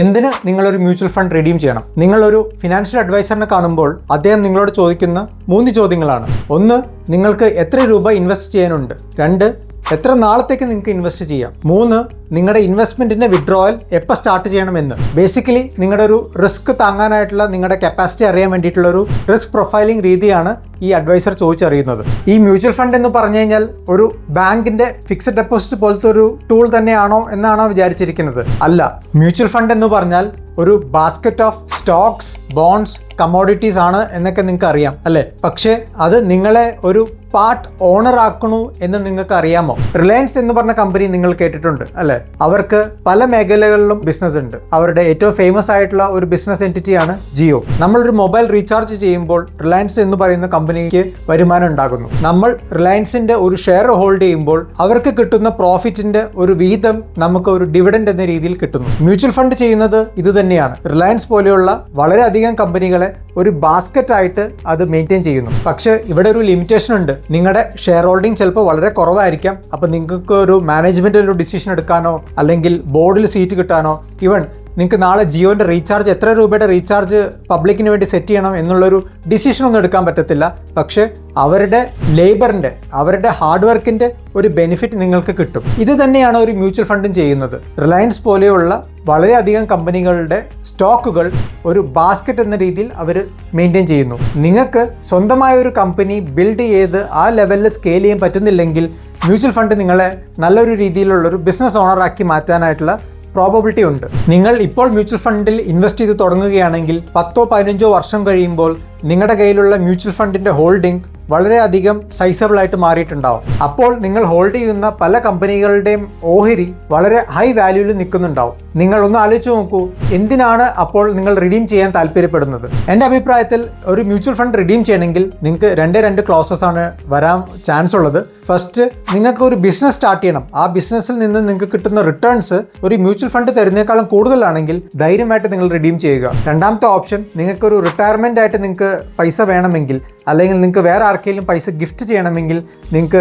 എന്തിന് നിങ്ങളൊരു mutual fund redeem ചെയ്യണം? നിങ്ങളൊരു ഫിനാൻഷ്യൽ അഡ്വൈസറിനെ കാണുമ്പോൾ അദ്ദേഹം നിങ്ങളോട് ചോദിക്കുന്ന 3 ചോദ്യങ്ങളാണ്. 1, നിങ്ങൾക്ക് എത്ര രൂപ ഇൻവെസ്റ്റ് ചെയ്യാനുണ്ട്? 2, എത്ര നാളത്തേക്ക് നിങ്ങൾക്ക് ഇൻവെസ്റ്റ് ചെയ്യാം? 3, നിങ്ങളുടെ ഇൻവെസ്റ്റ്മെന്റിന്റെ വിഡ്രോവൽ എപ്പോൾ സ്റ്റാർട്ട് ചെയ്യണമെന്ന്. ബേസിക്കലി നിങ്ങളുടെ ഒരു റിസ്ക് താങ്ങാനായിട്ടുള്ള നിങ്ങളുടെ കപ്പാസിറ്റി അറിയാൻ വേണ്ടിയിട്ടുള്ള ഒരു റിസ്ക് പ്രൊഫൈലിംഗ് രീതിയാണ് ഈ അഡ്വൈസർ ചോദിച്ചറിയുന്നത്. ഈ മ്യൂച്വൽ ഫണ്ട് എന്ന് പറഞ്ഞു കഴിഞ്ഞാൽ ഒരു ബാങ്കിന്റെ ഫിക്സഡ് ഡെപ്പോസിറ്റ് പോലത്തെ ഒരു ടൂൾ തന്നെയാണോ എന്നാണോ വിചാരിച്ചിരിക്കുന്നത്? അല്ല. മ്യൂച്വൽ ഫണ്ട് എന്ന് പറഞ്ഞാൽ ഒരു basket of Stokes, bonds, commodities ആണ് എന്നൊക്കെ നിങ്ങൾക്ക് അറിയാം അല്ലേ? പക്ഷേ അത് നിങ്ങളെ ഒരു പാർട്ട് ഓണർ ആക്കണു എന്ന് നിങ്ങൾക്ക് അറിയാമോ? റിലയൻസ് എന്ന് പറഞ്ഞ കമ്പനി നിങ്ങൾ കേട്ടിട്ടുണ്ട് അല്ലേ? അവർക്ക് പല മേഖലകളിലും ബിസിനസ് ഉണ്ട്. അവരുടെ ഏറ്റവും ഫേമസ് ആയിട്ടുള്ള ഒരു ബിസിനസ് എൻറ്റിറ്റിയാണ് ജിയോ. നമ്മളൊരു മൊബൈൽ റീചാർജ് ചെയ്യുമ്പോൾ റിലയൻസ് എന്ന് പറയുന്ന കമ്പനിക്ക് വരുമാനം ഉണ്ടാകുന്നു. നമ്മൾ റിലയൻസിന്റെ ഒരു ഷെയർ ഹോൾഡ് ചെയ്യുമ്പോൾ അവർക്ക് കിട്ടുന്ന പ്രോഫിറ്റിന്റെ ഒരു വീതം നമുക്ക് ഒരു ഡിവിഡൻഡ് എന്ന രീതിയിൽ കിട്ടുന്നു. മ്യൂച്വൽ ഫണ്ട് ചെയ്യുന്നത് ഇത് തന്നെയാണ്. റിലയൻസ് പോലെയുള്ള വളരെയധികം കമ്പനികളെ ഒരു ബാസ്ക്കറ്റ് ആയിട്ട് അത് മെയിൻറ്റെയിൻ ചെയ്യുന്നു. പക്ഷേ ഇവിടെ ഒരു ലിമിറ്റേഷൻ ഉണ്ട്. നിങ്ങളുടെ ഷെയർ ഹോൾഡിംഗ് ചിലപ്പോൾ വളരെ കുറവായിരിക്കാം. അപ്പോൾ നിങ്ങൾക്ക് ഒരു മാനേജ്മെന്റ് ഒരു ഡിസിഷൻ എടുക്കാനോ അല്ലെങ്കിൽ ബോർഡിൽ സീറ്റ് കിട്ടാനോ, ഈവൻ നിങ്ങൾക്ക് നാളെ ജിയോന്റെ റീചാർജ് എത്ര രൂപയുടെ റീചാർജ് പബ്ലിക്കിന് വേണ്ടി സെറ്റ് ചെയ്യണം എന്നുള്ളൊരു ഡിസിഷൻ ഒന്നും എടുക്കാൻ പറ്റത്തില്ല. പക്ഷേ അവരുടെ ലേബറിന്റെ, അവരുടെ ഹാർഡ് വർക്കിന്റെ ഒരു ബെനിഫിറ്റ് നിങ്ങൾക്ക് കിട്ടും. ഇത് തന്നെയാണ് ഒരു മ്യൂച്വൽ ഫണ്ടും ചെയ്യുന്നത്. റിലയൻസ് പോലെയുള്ള വളരെയധികം കമ്പനികളുടെ സ്റ്റോക്കുകൾ ഒരു ബാസ്ക്കറ്റ് എന്ന രീതിയിൽ അവർ മെയിൻറ്റെയിൻ ചെയ്യുന്നു. നിങ്ങൾക്ക് സ്വന്തമായ ഒരു കമ്പനി ബിൽഡ് ചെയ്ത് ആ ലെവലിൽ സ്കെയിൽ ചെയ്യാൻ പറ്റുന്നില്ലെങ്കിൽ മ്യൂച്വൽ ഫണ്ട് നിങ്ങളെ നല്ലൊരു രീതിയിലുള്ളൊരു ബിസിനസ് ഓണറാക്കി മാറ്റാനായിട്ടുള്ള പ്രോബബിലിറ്റി ഉണ്ട്. നിങ്ങൾ ഇപ്പോൾ മ്യൂച്വൽ ഫണ്ടിൽ ഇൻവെസ്റ്റ് ചെയ്ത് തുടങ്ങുകയാണെങ്കിൽ 10-15 വർഷം കഴിയുമ്പോൾ നിങ്ങളുടെ കയ്യിലുള്ള മ്യൂച്വൽ ഫണ്ടിന്റെ ഹോൾഡിംഗ് വളരെയധികം സൈസബിൾ ആയിട്ട് മാറിയിട്ടുണ്ടാവും. അപ്പോൾ നിങ്ങൾ ഹോൾഡ് ചെയ്യുന്ന പല കമ്പനികളുടെയും ഓഹരി വളരെ ഹൈ വാല്യൂവിൽ നിൽക്കുന്നുണ്ടാവും. നിങ്ങൾ ഒന്ന് ആലോചിച്ച് നോക്കൂ, എന്തിനാണ് അപ്പോൾ നിങ്ങൾ റിഡീം ചെയ്യാൻ താല്പര്യപ്പെടുന്നത്? എൻ്റെ അഭിപ്രായത്തിൽ ഒരു മ്യൂച്വൽ ഫണ്ട് റിഡീം ചെയ്യണമെങ്കിൽ നിങ്ങൾക്ക് 2 ക്ലോസസ് ആണ് വരാൻ ചാൻസ് ഉള്ളത്. ഫസ്റ്റ്, നിങ്ങൾക്ക് ഒരു ബിസിനസ് സ്റ്റാർട്ട് ചെയ്യണം. ആ ബിസിനസ്സിൽ നിന്ന് നിങ്ങൾക്ക് കിട്ടുന്ന റിട്ടേൺസ് ഒരു മ്യൂച്വൽ ഫണ്ട് തരുന്നേക്കാളും കൂടുതലാണെങ്കിൽ ധൈര്യമായിട്ട് നിങ്ങൾ റിഡീം ചെയ്യുക. രണ്ടാമത്തെ ഓപ്ഷൻ, നിങ്ങൾക്കൊരു റിട്ടയർമെൻ്റ് ആയിട്ട് നിങ്ങൾക്ക് പൈസ വേണമെങ്കിൽ അല്ലെങ്കിൽ നിങ്ങൾക്ക് വേറെ ആർക്കെങ്കിലും പൈസ ഗിഫ്റ്റ് ചെയ്യണമെങ്കിൽ നിങ്ങൾക്ക്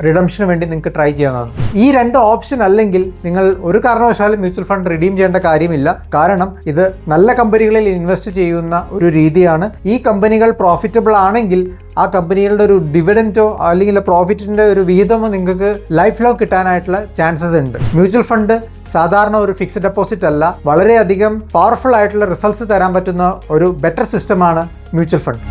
റിഡംഷന് വേണ്ടി നിങ്ങൾക്ക് ട്രൈ ചെയ്യാവുന്നതാണ്. ഈ 2 ഓപ്ഷൻ അല്ലെങ്കിൽ നിങ്ങൾ ഒരു കാരണവശാലും മ്യൂച്വൽ ഫണ്ട് റിഡീം ചെയ്യേണ്ട കാര്യമില്ല. കാരണം ഇത് നല്ല കമ്പനികളിൽ ഇൻവെസ്റ്റ് ചെയ്യുന്ന ഒരു രീതിയാണ്. ഈ കമ്പനികൾ പ്രോഫിറ്റബിൾ ആണെങ്കിൽ ആ കമ്പനികളുടെ ഒരു ഡിവിഡൻറ്റോ അല്ലെങ്കിൽ പ്രോഫിറ്റിന്റെ ഒരു വിഹിതമോ നിങ്ങൾക്ക് ലൈഫ് ലോങ് കിട്ടാനായിട്ടുള്ള ചാൻസസ് ഉണ്ട്. മ്യൂച്വൽ ഫണ്ട് സാധാരണ ഒരു ഫിക്സഡ് ഡെപ്പോസിറ്റ് അല്ല. വളരെയധികം പവർഫുൾ ആയിട്ടുള്ള റിസൾട്ട്സ് തരാൻ പറ്റുന്ന ഒരു ബെറ്റർ സിസ്റ്റമാണ് മ്യൂച്വൽ ഫണ്ട്.